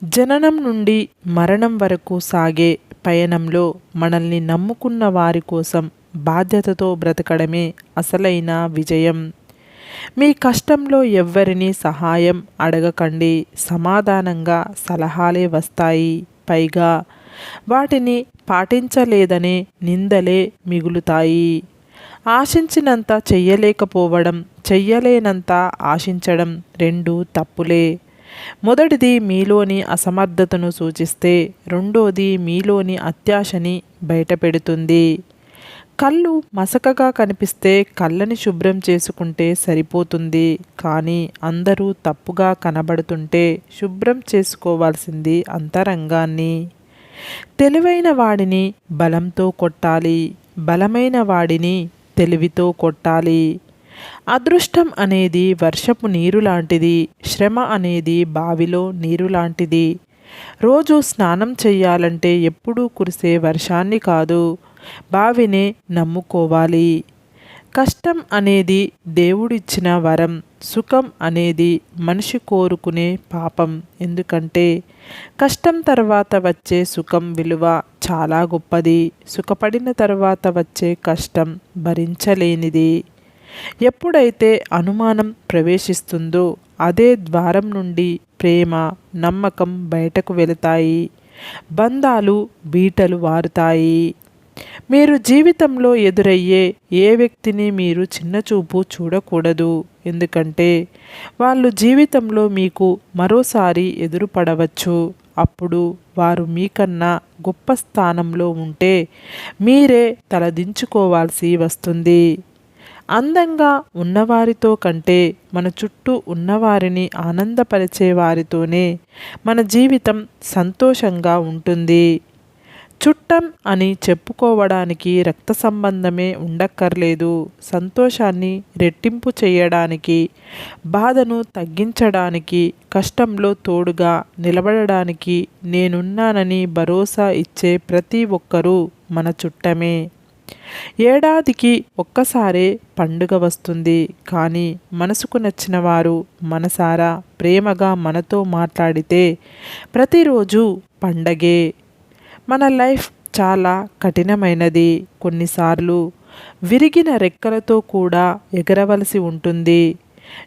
జననం నుండి మరణం వరకు సాగే పయనంలో మనల్ని నమ్ముకున్న వారి కోసం బాధ్యతతో బ్రతకడమే అసలైన విజయం. మీ కష్టంలో ఎవ్వరినీ సహాయం అడగకండి. సమాధానంగా సలహాలే వస్తాయి. పైగా వాటిని పాటించలేదనే నిందలే మిగులుతాయి. ఆశించినంత చెయ్యలేకపోవడం, చెయ్యలేనంత ఆశించడం రెండూ తప్పులే. మొదటిది మీలోని అసమర్థతను సూచిస్తే, రెండోది మీలోని అత్యాశని బయటపెడుతుంది. కళ్ళు మసకగా కనిపిస్తే కళ్ళని శుభ్రం చేసుకుంటే సరిపోతుంది. కానీ అందరూ తప్పుగా కనబడుతుంటే శుభ్రం చేసుకోవాల్సింది అంతరంగాన్ని. తెలివైన వాడిని బలంతో కొట్టాలి, బలమైన వాడిని తెలివితో కొట్టాలి. అదృష్టం అనేది వర్షపు నీరు లాంటిది. శ్రమ అనేది బావిలో నీరు లాంటిది. రోజు స్నానం చెయ్యాలంటే ఎప్పుడూ కురిసే వర్షాన్ని కాదు, బావినే నమ్ముకోవాలి. కష్టం అనేది దేవుడిచ్చిన వరం. సుఖం అనేది మనిషి కోరుకునే పాపం. ఎందుకంటే కష్టం తర్వాత వచ్చే సుఖం విలువ చాలా గొప్పది. సుఖపడిన తర్వాత వచ్చే కష్టం భరించలేనిది. ఎప్పుడైతే అనుమానం ప్రవేశిస్తుందో అదే ద్వారం నుండి ప్రేమ, నమ్మకం బయటకు వెళతాయి. బంధాలు బీటలు వారుతాయి. మీరు జీవితంలో ఎదురయ్యే ఏ వ్యక్తిని మీరు చిన్నచూపు చూడకూడదు. ఎందుకంటే వాళ్ళు జీవితంలో మీకు మరోసారి ఎదురుపడవచ్చు. అప్పుడు వారు మీకన్నా గొప్ప స్థానంలో ఉంటే మీరే తలదించుకోవాల్సి వస్తుంది. అందంగా ఉన్నవారితో కంటే మన చుట్టూ ఉన్నవారిని ఆనందపరిచే వారితోనే మన జీవితం సంతోషంగా ఉంటుంది. చుట్టం అని చెప్పుకోవడానికి రక్త సంబంధమే ఉండక్కర్లేదు. సంతోషాన్ని రెట్టింపు చేయడానికి, బాధను తగ్గించడానికి, కష్టంలో తోడుగా నిలబడడానికి నేనున్నానని భరోసా ఇచ్చే ప్రతి ఒక్కరూ మన చుట్టమే. ఏడాదికి ఒక్కసారే పండుగ వస్తుంది. కానీ మనసుకు నచ్చిన వారు మనసారా ప్రేమగా మనతో మాట్లాడితే ప్రతిరోజు పండగే. మన లైఫ్ చాలా కఠినమైనది. కొన్నిసార్లు విరిగిన రెక్కలతో కూడా ఎగరవలసి ఉంటుంది.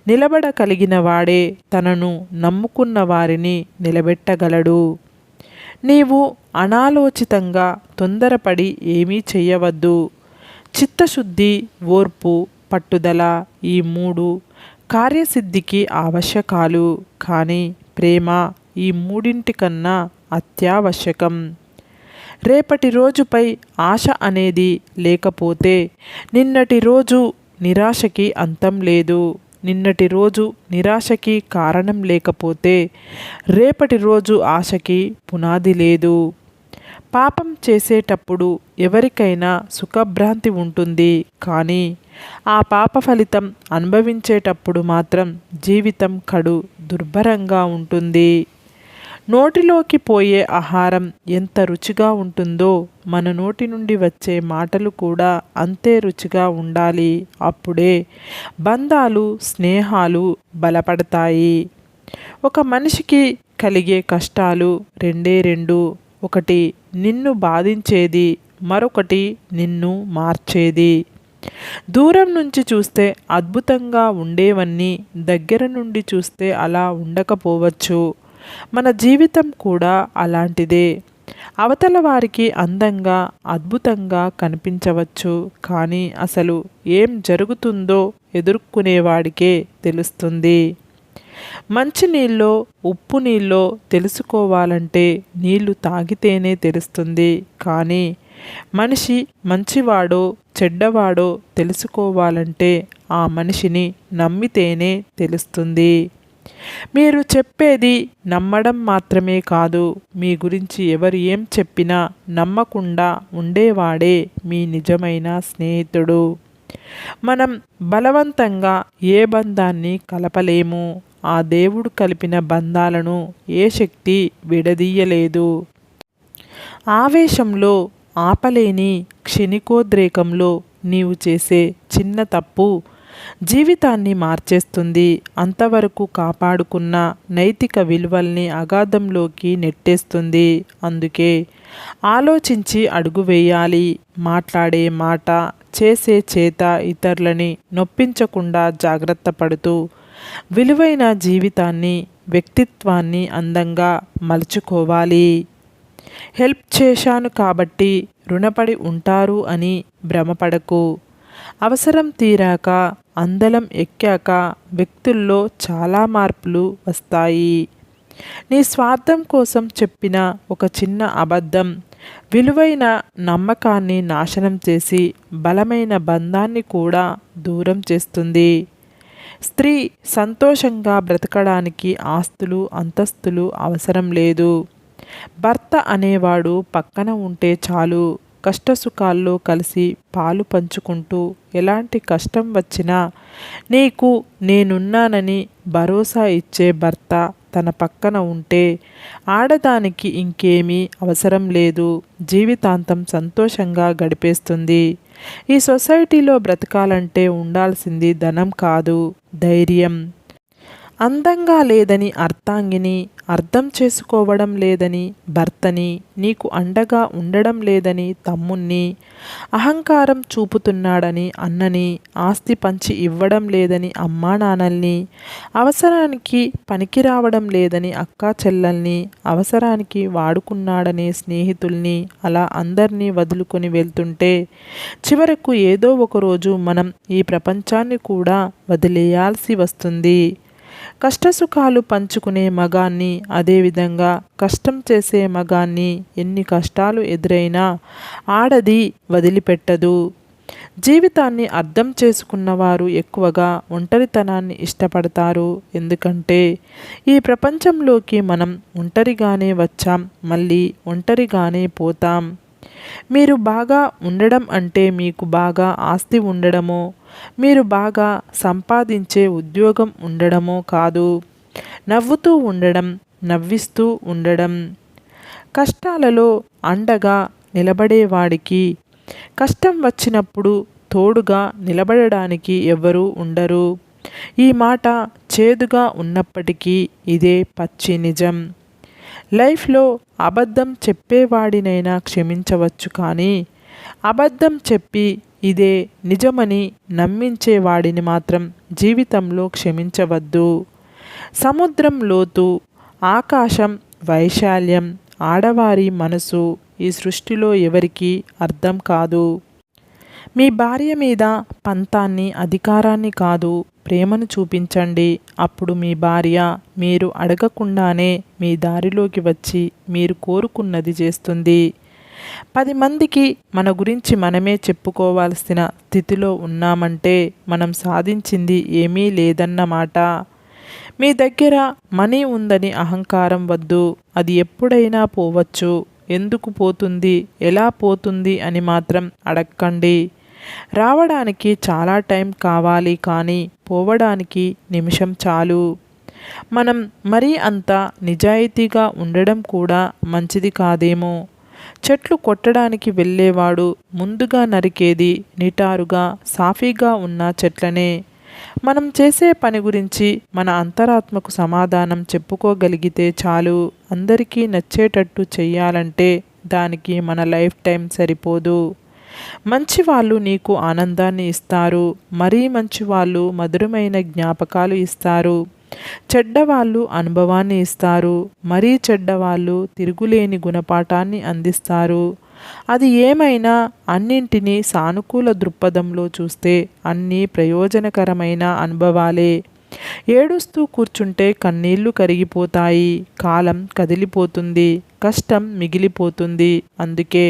నిలబడగలిగిన వాడే తనను నమ్ముకున్న వారిని నిలబెట్టగలడు. నీవు అనాలోచితంగా తొందరపడి ఏమీ చెయ్యవద్దు. చిత్తశుద్ధి, ఓర్పు, పట్టుదల ఈ మూడు కార్యసిద్ధికి ఆవశ్యకాలు. కానీ ప్రేమ ఈ మూడింటికన్నా అత్యావశ్యకం. రేపటి రోజుపై ఆశ అనేది లేకపోతే నిన్నటి రోజు నిరాశకి అంతం లేదు. నిన్నటి రోజు నిరాశకి కారణం లేకపోతే రేపటి రోజు ఆశకి పునాది లేదు. పాపం చేసేటప్పుడు ఎవరికైనా సుఖభ్రాంతి ఉంటుంది. కానీ ఆ పాప ఫలితం అనుభవించేటప్పుడు మాత్రం జీవితం కడు దుర్భరంగా ఉంటుంది. నోటిలోకి పోయే ఆహారం ఎంత రుచిగా ఉంటుందో మన నోటి నుండి వచ్చే మాటలు కూడా అంతే రుచిగా ఉండాలి. అప్పుడే బంధాలు, స్నేహాలు బలపడతాయి. ఒక మనిషికి కలిగే కష్టాలు రెండే రెండు. ఒకటి నిన్ను బాధించేది, మరొకటి నిన్ను మార్చేది. దూరం నుంచి చూస్తే అద్భుతంగా ఉండేవన్నీ దగ్గర నుండి చూస్తే అలా ఉండకపోవచ్చు. మన జీవితం కూడా అలాంటిదే. అవతల వారికి అందంగా, అద్భుతంగా కనిపించవచ్చు. కానీ అసలు ఏం జరుగుతుందో ఎదుర్కొనేవాడికే తెలుస్తుంది. మంచి నీళ్ళో ఉప్పు నీళ్ళో తెలుసుకోవాలంటే నీళ్లు తాగితేనే తెలుస్తుంది. కానీ మనిషి మంచివాడో చెడ్డవాడో తెలుసుకోవాలంటే ఆ మనిషిని నమ్మితేనే తెలుస్తుంది. మీరు చెప్పేది నమ్మడం మాత్రమే కాదు, మీ గురించి ఎవరు ఏం చెప్పినా నమ్మకుండా ఉండేవాడే మీ నిజమైన స్నేహితుడు. మనం బలవంతంగా ఏ బంధాన్ని కలపలేము. ఆ దేవుడు కలిపిన బంధాలను ఏ శక్తి విడదీయలేదు. ఆవేశంలో, ఆపలేని క్షణికోద్రేకంలో నీవు చేసే చిన్న తప్పు జీవితాన్ని మార్చేస్తుంది. అంతవరకు కాపాడుకున్న నైతిక విలువల్ని అగాధంలోకి నెట్టేస్తుంది. అందుకే ఆలోచించి అడుగు వేయాలి. మాట్లాడే మాట, చేసే చేత ఇతరులని నొప్పించకుండా జాగ్రత్త పడుతూ విలువైన జీవితాన్ని, వ్యక్తిత్వాన్ని అందంగా మలుచుకోవాలి. హెల్ప్ చేశాను కాబట్టి రుణపడి ఉంటారు అని భ్రమపడకు. అవసరం తీరాక, అందలం ఎక్కాక వ్యక్తుల్లో చాలా మార్పులు వస్తాయి. నీ స్వార్థం కోసం చెప్పిన ఒక చిన్న అబద్ధం విలువైన నమ్మకాన్ని నాశనం చేసి బలమైన బంధాన్ని కూడా దూరం చేస్తుంది. స్త్రీ సంతోషంగా బ్రతకడానికి ఆస్తులు, అంతస్తులు అవసరం లేదు. భర్త అనేవాడు పక్కన ఉంటే చాలు. కష్టసుఖాల్లో కలిసి పాలు పంచుకుంటూ ఎలాంటి కష్టం వచ్చినా నీకు నేనున్నానని భరోసా ఇచ్చే భర్త తన పక్కన ఉంటే ఆడదానికి ఇంకేమీ అవసరం లేదు. జీవితాంతం సంతోషంగా గడిపేస్తుంది. ఈ సొసైటీలో బ్రతకాలంటే ఉండాల్సింది ధనం కాదు, ధైర్యం. అందంగా లేదని అర్థాంగిని, అర్థం చేసుకోవడం లేదని భర్తని, నీకు అండగా ఉండడం లేదని తమ్ముణ్ణి, అహంకారం చూపుతున్నాడని అన్నని, ఆస్తి పంచి ఇవ్వడం లేదని అమ్మా నాన్నల్ని, అవసరానికి పనికి రావడం లేదని అక్కా చెల్లెల్ని, అవసరానికి వాడుకున్నాడనే స్నేహితుల్ని, అలా అందరినీ వదులుకొని వెళ్తుంటే చివరకు ఏదో ఒకరోజు మనం ఈ ప్రపంచాన్ని కూడా వదిలేయాల్సి వస్తుంది. కష్టసుఖాలు పంచుకునే మగాన్ని, అదేవిధంగా కష్టం చేసే మగాన్ని ఎన్ని కష్టాలు ఎదురైనా ఆడది వదిలిపెట్టదు. జీవితాన్ని అర్థం చేసుకున్నవారు ఎక్కువగా ఒంటరితనాన్ని ఇష్టపడతారు. ఎందుకంటే ఈ ప్రపంచంలోకి మనం ఒంటరిగానే వచ్చాం, మళ్ళీ ఒంటరిగానే పోతాం. మీరు బాగా ఉండడం అంటే మీకు బాగా ఆస్తి ఉండడమో, మీరు బాగా సంపాదించే ఉద్యోగం ఉండడమో కాదు. నవ్వుతూ ఉండడం, నవ్విస్తూ ఉండడం. కష్టాలలో అండగా నిలబడేవాడికి కష్టం వచ్చినప్పుడు తోడుగా నిలబడడానికి ఎవరూ ఉండరు. ఈ మాట చేదుగా ఉన్నప్పటికీ ఇదే పచ్చి నిజం. లైఫ్లో అబద్ధం చెప్పేవాడినైనా క్షమించవచ్చు, కానీ అబద్ధం చెప్పి ఇదే నిజమని నమ్మించేవాడిని మాత్రం జీవితంలో క్షమించవద్దు. సముద్రం లోతు, ఆకాశం వైశాల్యం, ఆడవారి మనసు ఈ సృష్టిలో ఎవరికీ అర్థం కాదు. మీ భార్య మీద పంతాన్ని, అధికారాన్ని కాదు, ప్రేమను చూపించండి. అప్పుడు మీ భార్య మీరు అడగకుండానే మీ దారిలోకి వచ్చి మీరు కోరుకున్నది చేస్తుంది. 10 మందికి మన గురించి మనమే చెప్పుకోవాల్సిన స్థితిలో ఉన్నామంటే మనం సాధించింది ఏమీ లేదన్నమాట. మీ దగ్గర మనీ ఉందని అహంకారం వద్దు. అది ఎప్పుడైనా పోవచ్చు. ఎందుకు పోతుంది, ఎలా పోతుంది అని మాత్రం అడక్కండి. రావడానికి చాలా టైం కావాలి, కానీ పోవడానికి నిమిషం చాలు. మనం మరీ అంత నిజాయితీగా ఉండడం కూడా మంచిది కాదేమో. చెట్లు కొట్టడానికి వెళ్ళేవాడు ముందుగా నరికేది నిటారుగా, సాఫీగా ఉన్న చెట్లనే. మనం చేసే పని గురించి మన అంతరాత్మకు సమాధానం చెప్పుకోగలిగితే చాలు. అందరికీ నచ్చేటట్టు చెయ్యాలంటే దానికి మన లైఫ్ టైం సరిపోదు. మంచివాళ్ళు నీకు ఆనందాన్ని ఇస్తారు. మరీ మంచివాళ్ళు మధురమైన జ్ఞాపకాలు ఇస్తారు. చెడ్డవాళ్ళు అనుభవాన్ని ఇస్తారు. మరీ చెడ్డవాళ్ళు తిరుగులేని గుణపాఠాన్ని అందిస్తారు. అది ఏమైనా అన్నింటినీ సానుకూల దృక్పథంలో చూస్తే అన్నీ ప్రయోజనకరమైన అనుభవాలే. ఏడుస్తూ కూర్చుంటే కన్నీళ్లు కరిగిపోతాయి. కాలం కదిలిపోతుంది, కష్టం మిగిలిపోతుంది. అందుకే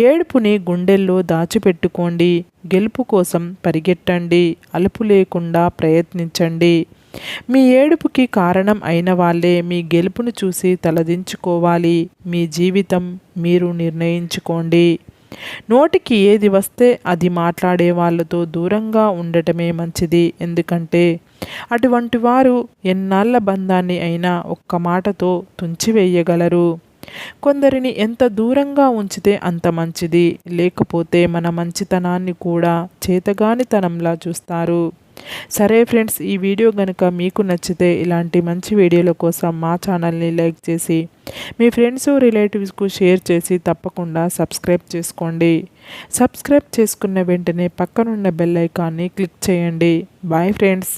ఏడుపుని గుండెల్లో దాచిపెట్టుకోండి. గెలుపు కోసం పరిగెట్టండి, అలుపు లేకుండా ప్రయత్నించండి. మీ ఏడుపుకి కారణం అయిన వాళ్ళే మీ గెలుపును చూసి తలదించుకోవాలి. మీ జీవితం మీరు నిర్ణయించుకోండి. నోటికి ఏది వస్తే అది మాట్లాడే వాళ్ళతో దూరంగా ఉండటమే మంచిది. ఎందుకంటే అటువంటి వారు ఎన్నాళ్ళ బంధాన్ని అయినా ఒక్క మాటతో తుంచివేయగలరు. కొందరిని ఎంత దూరంగా ఉంచితే అంత మంచిది. లేకపోతే మన మంచితనాన్ని కూడా చేతగానితనంలా చూస్తారు. సరే ఫ్రెండ్స్, ఈ వీడియో కనుక మీకు నచ్చితే ఇలాంటి మంచి వీడియోల కోసం మా ఛానల్ని లైక్ చేసి మీ ఫ్రెండ్స్ రిలేటివ్స్కు షేర్ చేసి తప్పకుండా సబ్స్క్రైబ్ చేసుకోండి. సబ్స్క్రైబ్ చేసుకున్న వెంటనే పక్కనున్న బెల్ ఐకాన్ని క్లిక్ చేయండి. Bye friends.